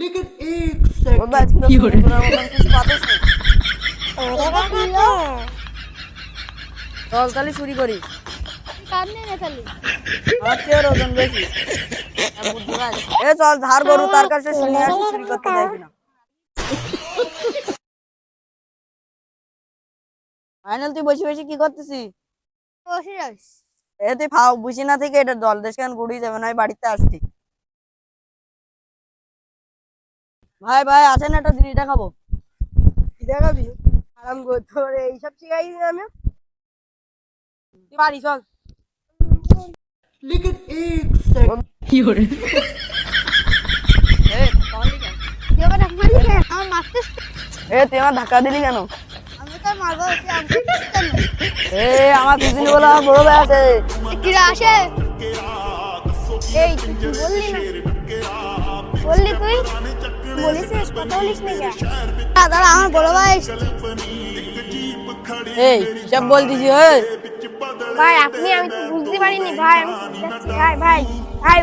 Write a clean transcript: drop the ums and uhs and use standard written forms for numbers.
लेकिन एक বন্ধু আজকে তো চুরি করার মতন কিছু পাতিস নি। চল তাহলে চুরি করি। আমার চেয়ে ওজন বেশি। আর বুদ্ধিমান। চল ধার গরু তার কাছে শুনে আসি চুরি করতে যাই কিনা। ফাইনাল তুই বসে বসে কি করতেছিস? তুই ফাও বুঝি না থেকে এটা দল দেশ কেন গুড়ি যাবে না বাড়িতে আসছি। ভাই ভাই আছেন একটা জিনিস দেখাবো। কি দেখাবি? আরাম কর, তোর এইসব শিখাই আমি। তুই বাড়ি চল। लेकिन एक सेकंड তুই আমার ধাক্কা দিলি কেন? আমি তো মারবো, তুই আমাকে কেন? আমার পিছনে বলে আমার বড় ভাই আছে। কিরা আসে? এই তুই কি বললি না? বললি তুই? বলিস কথা বলিস না কেন? দাদা আমার বড় ভাই এসেছে। সব বলতেছি ভাই আপনি, আমি তো বুঝতে পারিনি ভাই, আমি ভাই ভাই ভাই